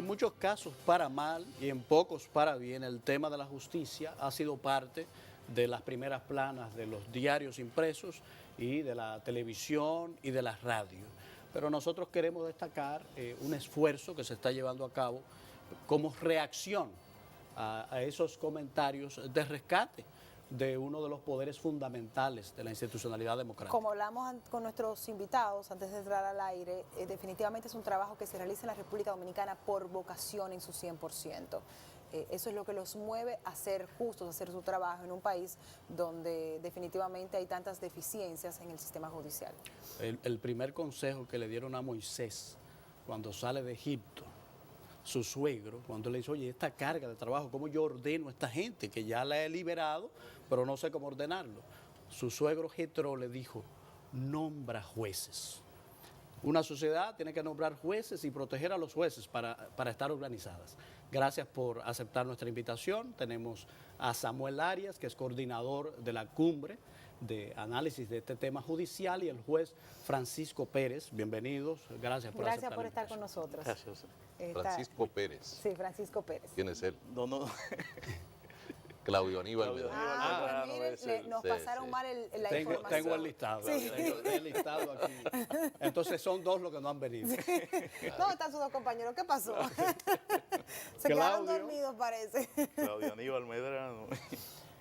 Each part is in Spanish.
en muchos casos para mal y en pocos para bien, el tema de la justicia ha sido parte de las primeras planas de los diarios impresos y de la televisión y de la radio. Pero nosotros queremos destacar un esfuerzo que se está llevando a cabo como reacción a esos comentarios de rescate de uno de los poderes fundamentales de la institucionalidad democrática. Como hablamos con nuestros invitados antes de entrar al aire, definitivamente es un trabajo que se realiza en la República Dominicana por vocación en su 100%. Eso es lo que los mueve a ser justos, a hacer su trabajo en un país donde definitivamente hay tantas deficiencias en el sistema judicial. El primer consejo que le dieron a Moisés cuando sale de Egipto, su suegro, cuando le dice, oye, esta carga de trabajo, ¿cómo yo ordeno a esta gente que ya la he liberado, pero no sé cómo ordenarlo? Su suegro Jetro le dijo, nombra jueces. Una sociedad tiene que nombrar jueces y proteger a los jueces para estar organizadas. Gracias por aceptar nuestra invitación. Tenemos a Samuel Arias, que es coordinador de la cumbre de análisis de este tema judicial, y el juez Francisco Pérez. Bienvenidos, gracias por Gracias por estar con nosotros. Gracias. Francisco Pérez. Sí, Francisco Pérez. ¿Quién es él? No. Claudio Aníbal Medrano. Pues miren, nos pasaron mal la información. Tengo el listado, Sí. tengo el listado aquí. Entonces son dos los que no han venido. Sí. ¿Dónde están sus dos compañeros? ¿Qué pasó? Se quedaron dormidos, parece. Claudio Aníbal Medrano.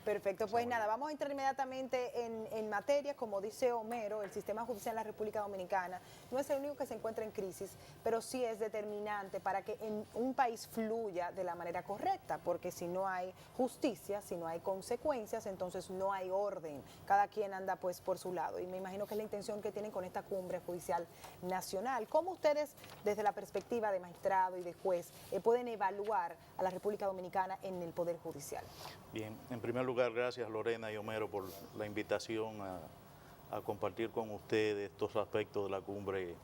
Perfecto, pues nada, vamos a entrar inmediatamente en materia. Como dice Homero, el sistema judicial en la República Dominicana no es el único que se encuentra en crisis, pero sí es determinante para que en un país fluya de la manera correcta, porque si no hay justicia, si no hay consecuencias, entonces no hay orden. Cada quien anda pues por su lado, y me imagino que es la intención que tienen con esta cumbre judicial nacional. ¿Cómo ustedes, desde la perspectiva de magistrado y de juez, pueden evaluar a la República Dominicana en el Poder Judicial? Bien, en primer lugar, gracias Lorena y Homero por la invitación a compartir con ustedes estos aspectos de la Cumbre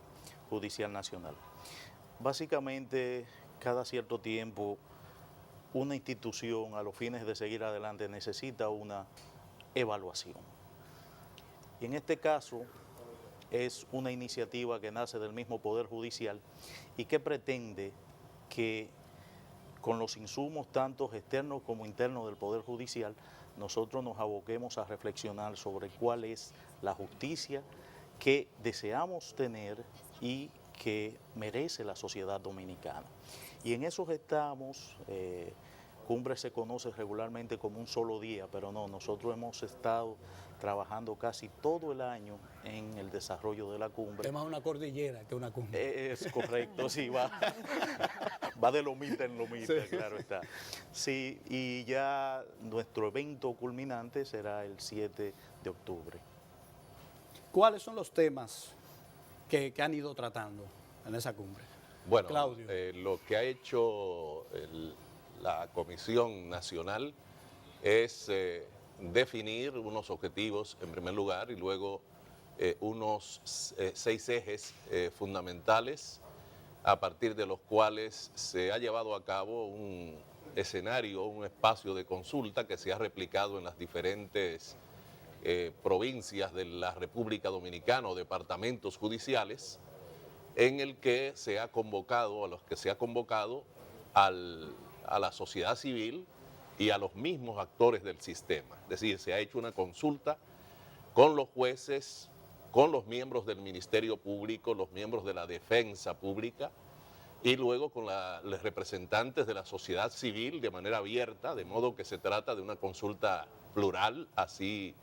Judicial Nacional. Básicamente, cada cierto tiempo, una institución a los fines de seguir adelante necesita una evaluación. Y en este caso es una iniciativa que nace del mismo Poder Judicial y que pretende que con los insumos tanto externos como internos del Poder Judicial, nosotros nos aboquemos a reflexionar sobre cuál es la justicia que deseamos tener y que merece la sociedad dominicana. Y en eso estamos. Cumbre se conoce regularmente como un solo día, pero no, nosotros hemos estado trabajando casi todo el año en el desarrollo de la cumbre. Es más una cordillera que una cumbre. Es correcto, sí, va de lomita en lomita, sí. Claro está. Sí, y ya nuestro evento culminante será el 7 de octubre. ¿Cuáles son los temas que han ido tratando en esa cumbre? Bueno, Claudio. Lo que ha hecho la Comisión Nacional es definir unos objetivos en primer lugar y luego unos 6 ejes fundamentales a partir de los cuales se ha llevado a cabo un escenario, un espacio de consulta que se ha replicado en las diferentes provincias de la República Dominicana o departamentos judiciales, en el que se ha convocado, a los que se ha convocado a la sociedad civil y a los mismos actores del sistema. Es decir, se ha hecho una consulta con los jueces, con los miembros del Ministerio Público, los miembros de la Defensa Pública y luego con los representantes de la sociedad civil de manera abierta, de modo que se trata de una consulta plural, así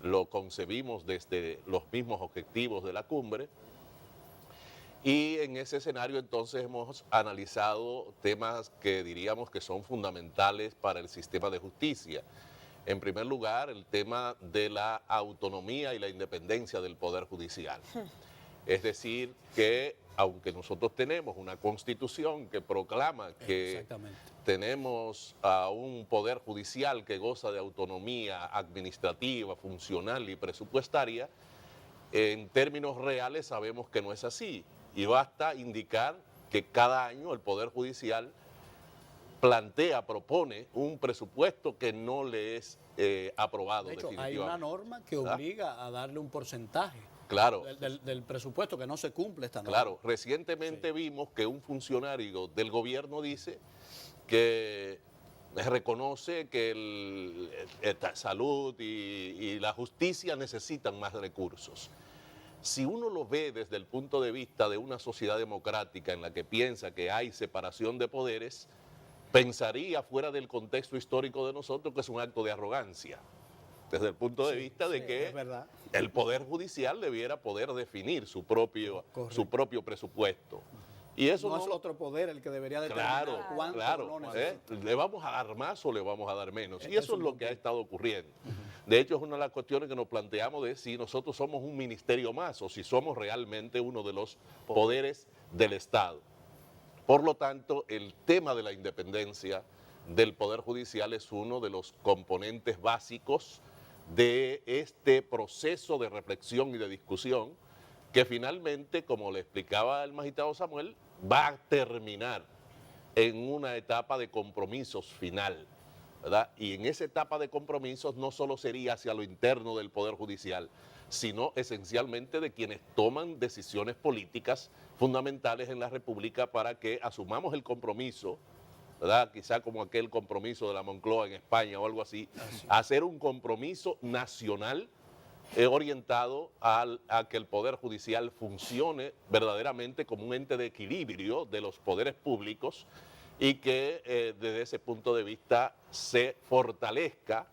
lo concebimos desde los mismos objetivos de la cumbre. Y en ese escenario entonces hemos analizado temas que diríamos que son fundamentales para el sistema de justicia. En primer lugar, el tema de la autonomía y la independencia del Poder Judicial. Es decir, que aunque nosotros tenemos una constitución que proclama que tenemos a un Poder Judicial que goza de autonomía administrativa, funcional y presupuestaria, en términos reales sabemos que no es así. Y basta indicar que cada año el Poder Judicial propone un presupuesto que no le es aprobado. De hecho, definitivamente. hay una norma que obliga a darle un porcentaje Claro. del presupuesto que no se cumple esta norma. Claro, recientemente vimos que un funcionario del gobierno dice que reconoce que salud y la justicia necesitan más recursos. Si uno lo ve desde el punto de vista de una sociedad democrática en la que piensa que hay separación de poderes, pensaría fuera del contexto histórico de nosotros que es un acto de arrogancia, desde el punto de vista de que es verdad. el Poder Judicial debiera poder definir su propio presupuesto. Y eso no es otro poder el que debería determinar cuánto claro, no necesita. ¿le vamos a dar más o le vamos a dar menos? Y Es eso es lo que ha estado ocurriendo. De hecho, es una de las cuestiones que nos planteamos de si nosotros somos un ministerio más o si somos realmente uno de los poderes del Estado. Por lo tanto, el tema de la independencia del Poder Judicial es uno de los componentes básicos de este proceso de reflexión y de discusión que finalmente, como le explicaba el magistrado Samuel, va a terminar en una etapa de compromisos final, ¿verdad? Y en esa etapa de compromisos no solo sería hacia lo interno del Poder Judicial, sino esencialmente de quienes toman decisiones políticas fundamentales en la República para que asumamos el compromiso, ¿verdad? Quizá como aquel compromiso de la Moncloa en España o algo así, hacer un compromiso nacional orientado a que el Poder Judicial funcione verdaderamente como un ente de equilibrio de los poderes públicos y que desde ese punto de vista se fortalezca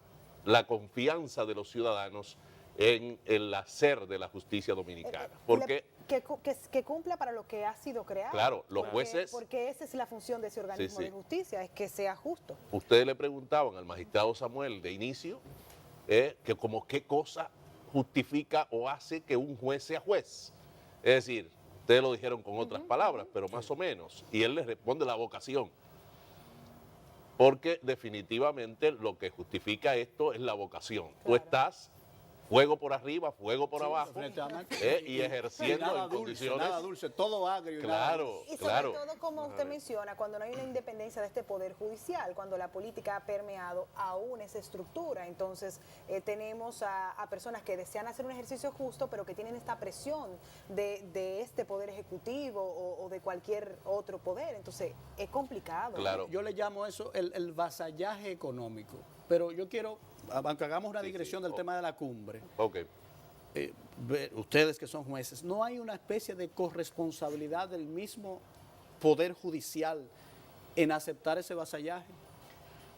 la confianza de los ciudadanos en el hacer de la justicia dominicana. Porque que cumpla para lo que ha sido creado. Claro, los jueces... Porque esa es la función de ese organismo de justicia, es que sea justo. Ustedes le preguntaban al magistrado Samuel de inicio que como qué cosa justifica o hace que un juez sea juez. Es decir, ustedes lo dijeron con otras palabras, pero más o menos. Y él les responde la vocación. Porque definitivamente lo que justifica esto es la vocación. Claro. Tú estás fuego por arriba, fuego por abajo, y ejerciendo nada en dulce, condiciones... Nada dulce, todo agrio. Claro, y sobre todo, como usted menciona, cuando no hay una independencia de este Poder Judicial, cuando la política ha permeado aún esa estructura, entonces tenemos a personas que desean hacer un ejercicio justo, pero que tienen esta presión de este Poder Ejecutivo o de cualquier otro poder, entonces es complicado. Claro. Yo le llamo eso el vasallaje económico, pero yo quiero... Aunque hagamos una digresión del tema de la cumbre, ustedes que son jueces, ¿no hay una especie de corresponsabilidad del mismo Poder Judicial en aceptar ese vasallaje?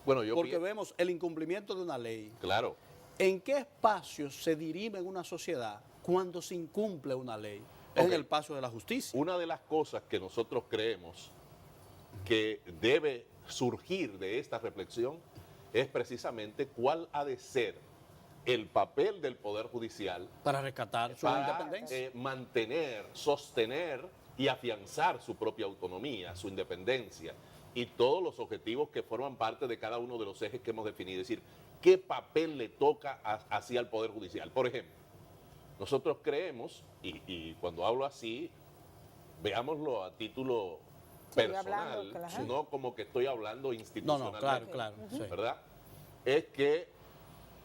Bueno, porque vemos el incumplimiento de una ley. Claro. ¿En qué espacio se dirime en una sociedad cuando se incumple una ley? Es en el paso de la justicia. Una de las cosas que nosotros creemos que debe surgir de esta reflexión es precisamente cuál ha de ser el papel del Poder Judicial para rescatar su independencia, mantener, sostener y afianzar su propia autonomía, su independencia y todos los objetivos que forman parte de cada uno de los ejes que hemos definido. Es decir, ¿qué papel le toca hacia el Poder Judicial? Por ejemplo, nosotros creemos, y cuando hablo así, veámoslo a título personal, no como que estoy hablando institucionalmente. No, claro, ¿verdad? Es que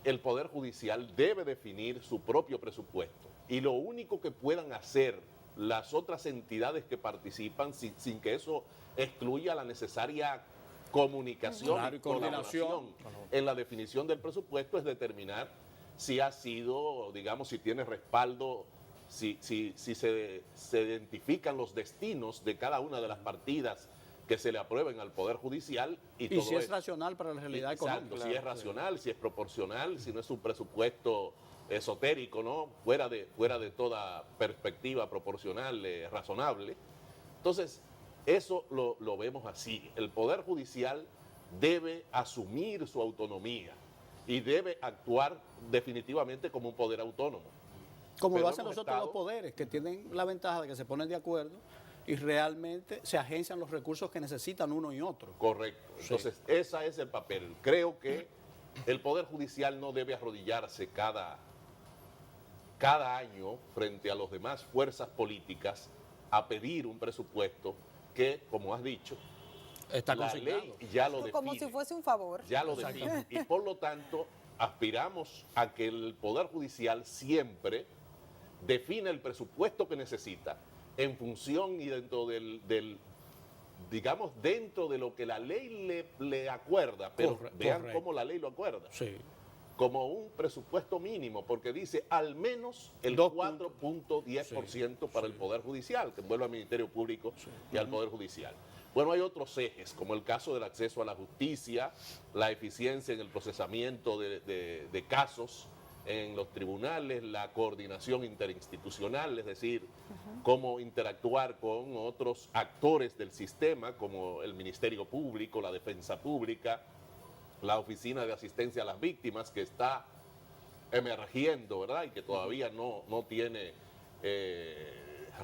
el Poder Judicial debe definir su propio presupuesto y lo único que puedan hacer las otras entidades que participan sin que eso excluya la necesaria comunicación y coordinación en la definición del presupuesto es determinar si ha sido, digamos, si tiene respaldo, si se identifican los destinos de cada una de las partidas que se le aprueben al Poder Judicial. Y todo si es racional para la realidad económica. Si es racional, si es proporcional, si no es un presupuesto esotérico, ¿no? Fuera de toda perspectiva proporcional, razonable. Entonces, eso lo vemos así. El Poder Judicial debe asumir su autonomía y debe actuar definitivamente como un poder autónomo. Como lo hacen los otros dos poderes, que tienen la ventaja de que se ponen de acuerdo y realmente se agencian los recursos que necesitan uno y otro. Correcto. Entonces, ese es el papel. Creo que el Poder Judicial no debe arrodillarse cada año frente a las demás fuerzas políticas a pedir un presupuesto que, como has dicho, está la consignado. ley ya lo define. Como si fuese un favor. Ya lo define. Y por lo tanto, aspiramos a que el Poder Judicial siempre define el presupuesto que necesita en función y dentro digamos, dentro de lo que la ley le acuerda, pero vean correcto. cómo la ley lo acuerda. Sí. Como un presupuesto mínimo, porque dice al menos el 4.10% para el Poder Judicial, que envuelve al Ministerio Público y al Poder Judicial. Bueno, hay otros ejes, como el caso del acceso a la justicia, la eficiencia en el procesamiento de casos en los tribunales, la coordinación interinstitucional, es decir, cómo interactuar con otros actores del sistema, como el Ministerio Público, la Defensa Pública, la Oficina de Asistencia a las Víctimas, que está emergiendo, ¿verdad? Y que todavía no tiene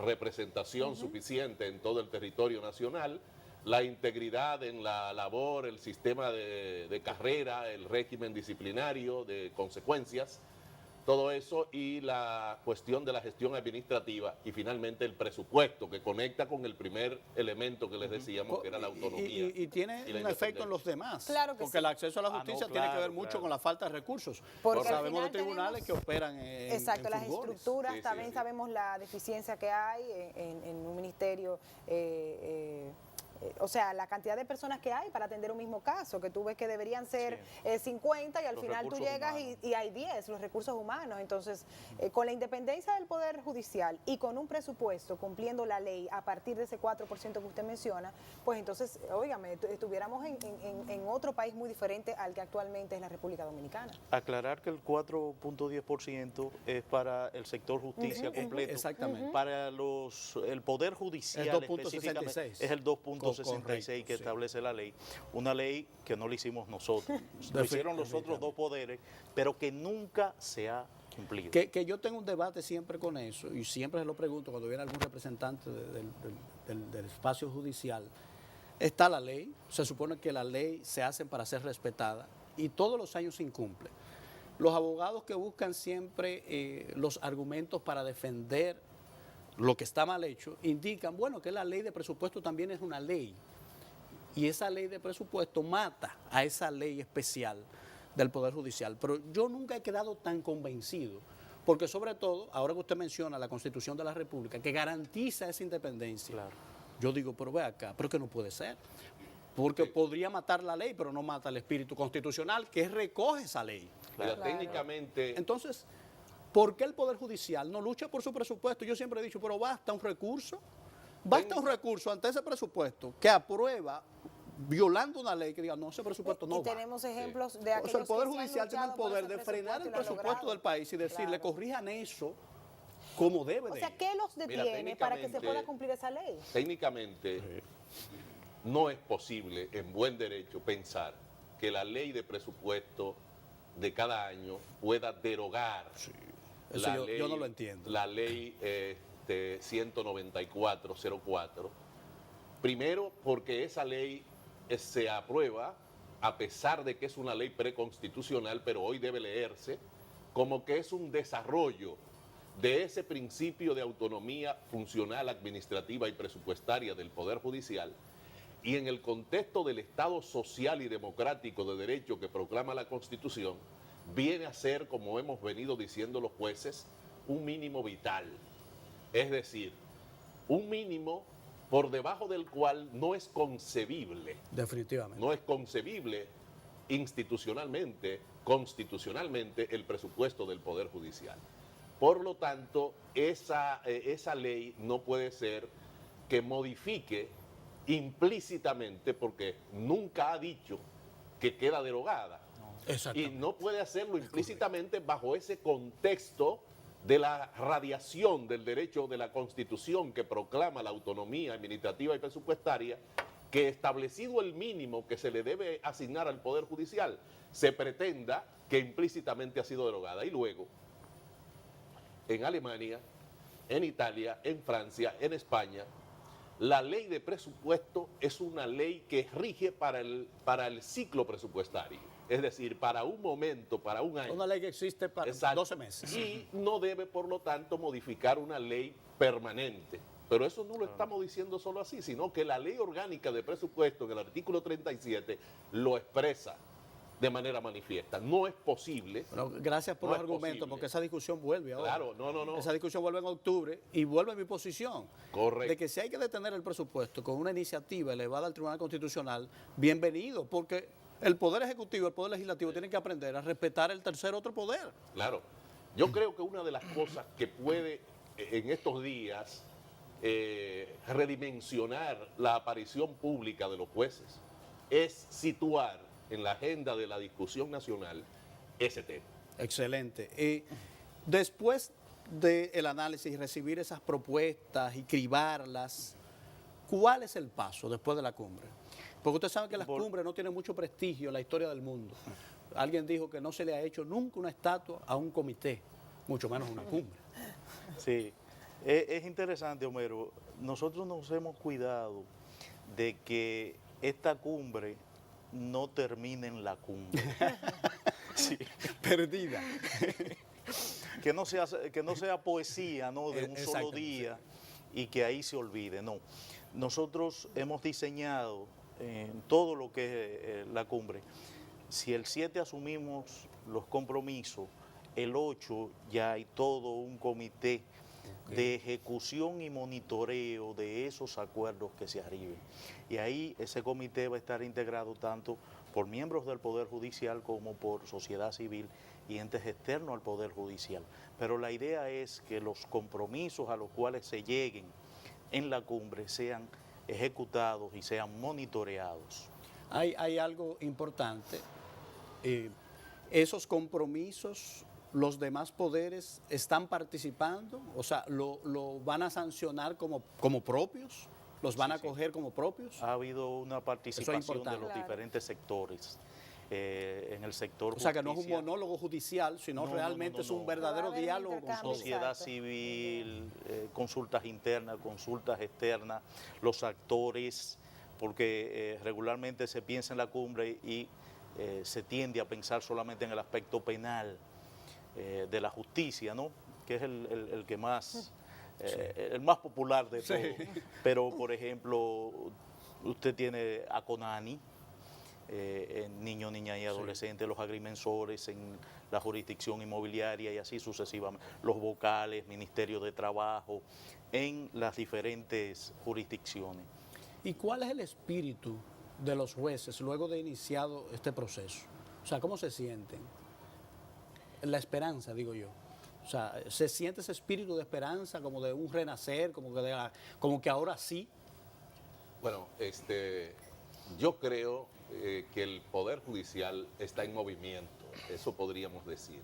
representación suficiente en todo el territorio nacional. La integridad en la labor, el sistema de carrera, el régimen disciplinario de consecuencias, todo eso, y la cuestión de la gestión administrativa y finalmente el presupuesto, que conecta con el primer elemento que les decíamos, que era la autonomía. Y tiene y la un efecto en los independencia. demás. Claro que porque sí. el acceso a la justicia no, tiene que ver claro, mucho claro. con la falta de recursos. Porque al Sabemos de final tribunales que operan en Exacto, en las furgones. estructuras, Sí, sí, también sí. sabemos la deficiencia que hay en un ministerio, o sea, la cantidad de personas que hay para atender un mismo caso, que tú ves que deberían ser 50 y al Los final tú recursos llegas humanos. y hay 10, los recursos humanos. Entonces, con la independencia del Poder Judicial y con un presupuesto cumpliendo la ley a partir de ese 4% que usted menciona, pues entonces, óigame, estuviéramos en otro país muy diferente al que actualmente es la República Dominicana. Aclarar que el 4.10% es para el sector justicia completo. Exactamente. Para el Poder Judicial Es 2.66. específicamente es el 2.66 Correcto, que sí. establece la ley. Una ley que no la hicimos nosotros, lo hicieron los otros dos poderes, pero que nunca se ha cumplido. Que yo tengo un debate siempre con eso y siempre se lo pregunto cuando viene algún representante del espacio judicial. Está la ley, se supone que la ley se hace para ser respetada y todos los años se incumple. Los abogados que buscan siempre los argumentos para defender lo que está mal hecho indican, bueno, que la ley de presupuesto también es una ley y esa ley de presupuesto mata a esa ley especial del Poder Judicial. Pero yo nunca he quedado tan convencido, porque sobre todo, ahora que usted menciona la Constitución de la República, que garantiza esa independencia, Claro. yo digo, pero ve acá, pero que no puede ser. Porque podría matar la ley, pero no mata el espíritu constitucional que recoge esa ley. Mira, Claro. técnicamente, Entonces, ¿por qué el Poder Judicial no lucha por su presupuesto? Yo siempre he dicho, pero basta un recurso. Basta un recurso ante ese presupuesto que aprueba violando una ley que diga, no, ese presupuesto no y va. tenemos ejemplos de O sea, aquellos el Poder que sí han Judicial tiene el luchado por poder ese de frenar el presupuesto y lo han presupuesto logrado. del país y decirle, Claro. corrijan eso como debe O de sea, ir. ¿qué los detiene para que se técnicamente- pueda cumplir esa ley? técnicamente no es posible en buen derecho pensar que la ley de presupuesto de cada año pueda derogar Eso yo no lo entiendo. la ley 19404. Primero, porque esa ley se aprueba a pesar de que es una ley preconstitucional, pero hoy debe leerse como que es un desarrollo de ese principio de autonomía funcional, administrativa y presupuestaria del Poder Judicial, y en el contexto del Estado social y democrático de derecho que proclama la Constitución, viene a ser, como hemos venido diciendo los jueces, un mínimo vital. Es decir, un mínimo por debajo del cual no es concebible, Definitivamente. no es concebible institucionalmente, constitucionalmente, el presupuesto del Poder Judicial. Por lo tanto, esa ley no puede ser que modifique implícitamente, porque nunca ha dicho que queda derogada. Y Exactamente. no puede hacerlo implícitamente bajo ese contexto de la radiación del derecho de la Constitución que proclama la autonomía administrativa y presupuestaria, que establecido el mínimo que se le debe asignar al Poder Judicial, se pretenda que implícitamente ha sido derogada. Y luego, en Alemania, en Italia, en Francia, en España, la ley de presupuesto es una ley que rige para el ciclo presupuestario. Es decir, para un momento, para un año. Una ley que existe para Exacto. 12 meses. Y no debe, por lo tanto, modificar una ley permanente. Pero eso no lo estamos diciendo solo así, sino que la ley orgánica de presupuesto, en el artículo 37, lo expresa. de manera manifiesta. No es posible. Bueno, gracias por No los es argumentos, posible. porque esa discusión vuelve ahora. Claro, no. Esa discusión vuelve en octubre y vuelve mi posición. Correcto. De que si hay que detener el presupuesto con una iniciativa elevada al Tribunal Constitucional, bienvenido, porque el Poder Ejecutivo y el Poder Legislativo tienen que aprender a respetar el tercer otro poder. Claro. Yo creo que una de las cosas que puede en estos días redimensionar la aparición pública de los jueces es situar en la agenda de la discusión nacional ese tema. Excelente. Después del análisis y recibir esas propuestas y cribarlas, ¿cuál es el paso después de la cumbre? Porque usted sabe que las cumbres no tienen mucho prestigio en la historia del mundo. Alguien dijo que no se le ha hecho nunca una estatua a un comité, mucho menos una cumbre. Sí, es interesante, Homero. Nosotros nos hemos cuidado de que esta cumbre no termine en la cumbre. Sí. Perdida. Que no sea poesía, ¿no?, de un solo Exactamente, día y que ahí se olvide, no. Nosotros hemos diseñado en todo lo que es la cumbre, si el 7 asumimos los compromisos, el 8 ya hay todo un comité de ejecución y monitoreo de esos acuerdos que se arriben. Y ahí ese comité va a estar integrado tanto por miembros del Poder Judicial como por sociedad civil y entes externos al Poder Judicial. Pero la idea es que los compromisos a los cuales se lleguen en la cumbre sean ejecutados y sean monitoreados. Hay algo importante. Esos compromisos, los demás poderes están participando, o sea, lo van a sancionar como propios, los van a coger como propios. Ha habido una participación de importante. los diferentes sectores. En el sector O sea, que no es un justicia, monólogo judicial, sino No, realmente no. es un verdadero Va a haber un diálogo con intercambio. sociedad Exacto. civil, consultas internas, consultas externas, los actores, porque regularmente se piensa en la cumbre y se tiende a pensar solamente en el aspecto penal de la justicia, ¿no?, que es el que más, el más popular de Sí. todo. Pero, por ejemplo, usted tiene a CONANI, en niños, niñas y adolescentes, los agrimensores en la jurisdicción inmobiliaria y así sucesivamente, los vocales, Ministerio de Trabajo, en las diferentes jurisdicciones. ¿Y cuál es el espíritu de los jueces luego de iniciado este proceso? O sea, ¿cómo se sienten? La esperanza, digo yo. O sea, ¿se siente ese espíritu de esperanza, como de un renacer, como que ahora sí? Bueno, yo creo que el Poder Judicial está en movimiento, eso podríamos decir.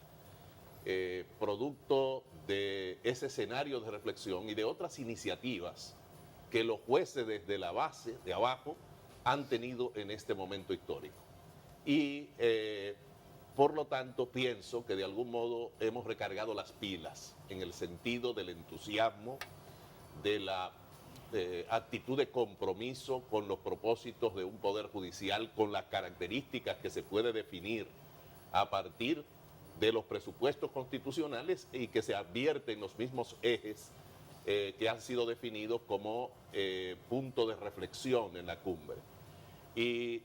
Producto de ese escenario de reflexión y de otras iniciativas que los jueces desde la base, de abajo, han tenido en este momento histórico. Y por lo tanto pienso que de algún modo hemos recargado las pilas en el sentido del entusiasmo, de la actitud de compromiso con los propósitos de un poder judicial, con las características que se puede definir a partir de los presupuestos constitucionales y que se advierten los mismos ejes que han sido definidos como punto de reflexión en la cumbre. Y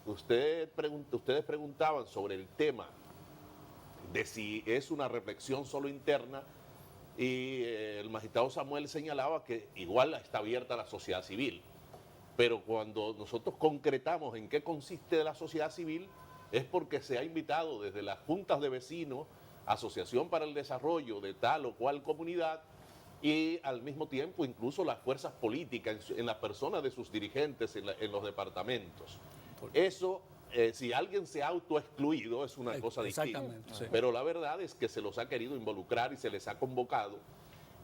ustedes preguntaban sobre el tema de si es una reflexión solo interna, y el magistrado Samuel señalaba que igual está abierta a la sociedad civil, pero cuando nosotros concretamos en qué consiste la sociedad civil es porque se ha invitado desde las juntas de vecinos, Asociación para el Desarrollo de tal o cual comunidad, y al mismo tiempo incluso las fuerzas políticas en las personas de sus dirigentes en los departamentos. Eso, si alguien se ha autoexcluido, es una cosa distinta. Exactamente, sí. Pero la verdad es que se los ha querido involucrar y se les ha convocado,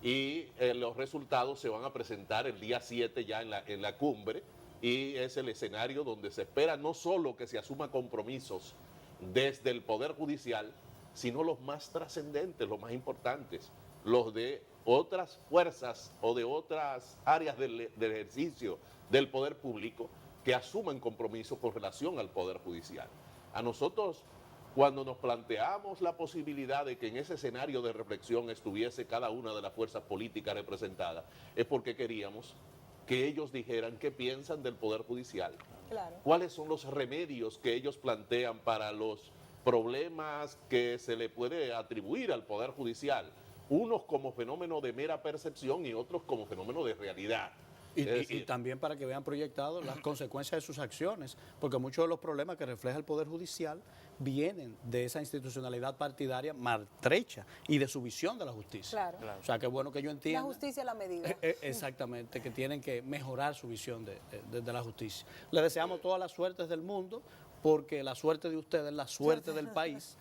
y los resultados se van a presentar el día 7 ya en la cumbre, y es el escenario donde se espera no solo que se asuman compromisos desde el Poder Judicial, sino los más trascendentes, los más importantes, los de otras fuerzas o de otras áreas del ejercicio del poder público que asuman compromisos con relación al Poder Judicial. A nosotros, cuando nos planteamos la posibilidad de que en ese escenario de reflexión estuviese cada una de las fuerzas políticas representadas, es porque queríamos que ellos dijeran qué piensan del Poder Judicial Claro. ¿Cuáles son los remedios que ellos plantean para los problemas que se le puede atribuir al Poder Judicial? Unos como fenómeno de mera percepción y otros como fenómeno de realidad. Es Y decir, también para que vean proyectados las consecuencias de sus acciones, porque muchos de los problemas que refleja el Poder Judicial vienen de esa institucionalidad partidaria maltrecha y de su visión de la justicia. Claro. O sea, que es bueno que yo La entienda. justicia a la medida. Exactamente, que tienen que mejorar su visión de la justicia. Le deseamos todas las suertes del mundo, porque la suerte de ustedes es la suerte del país.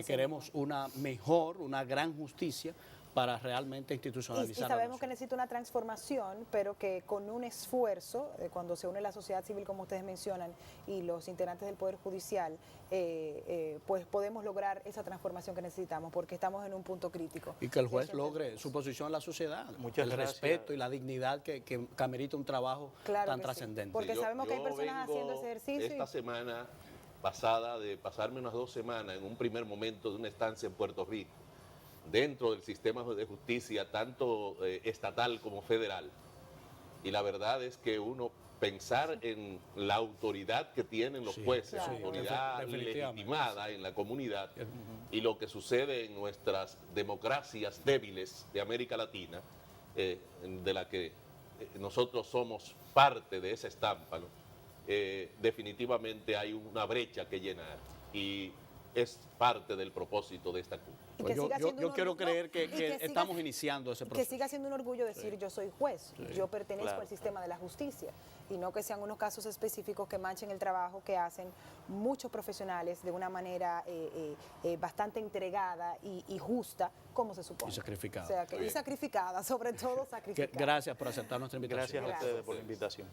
Queremos una mejor, una gran justicia para realmente Y institucionalizar. sabemos que necesita una transformación, pero que con un esfuerzo, cuando se une la sociedad civil, como ustedes mencionan, y los integrantes del Poder Judicial, pues podemos lograr esa transformación que necesitamos, porque estamos en un punto crítico. Y que el juez Eso logre entendemos. su posición en la sociedad, Muchas el gracias. respeto y la dignidad que amerita un trabajo Claro tan que sí. trascendente. Porque sabemos que hay personas vengo haciendo ese ejercicio Esta y- semana pasada de pasarme unas 2 semanas en un primer momento de una estancia en Puerto Rico, dentro del sistema de justicia, tanto estatal como federal. Y la verdad es que uno pensar en la autoridad que tienen los Sí, jueces, claro. autoridad Definitivamente. legitimada en la comunidad, y lo que sucede en nuestras democracias débiles de América Latina, de la que nosotros somos parte de esa estampa, ¿no? Definitivamente hay una brecha que llenar y es parte del propósito de esta cumbre. Y Pues que siga siendo yo un quiero orgullo- creer que y que siga- estamos iniciando ese Que proceso. siga siendo un orgullo decir yo soy juez, yo pertenezco Claro. al sistema de la justicia, y no que sean unos casos específicos que manchen el trabajo que hacen muchos profesionales de una manera bastante entregada y justa, como se supone. Y sacrificada. O sea, que, y sacrificada, sobre todo sacrificada. Gracias por aceptar nuestra invitación. Gracias a Gracias. ustedes por la invitación.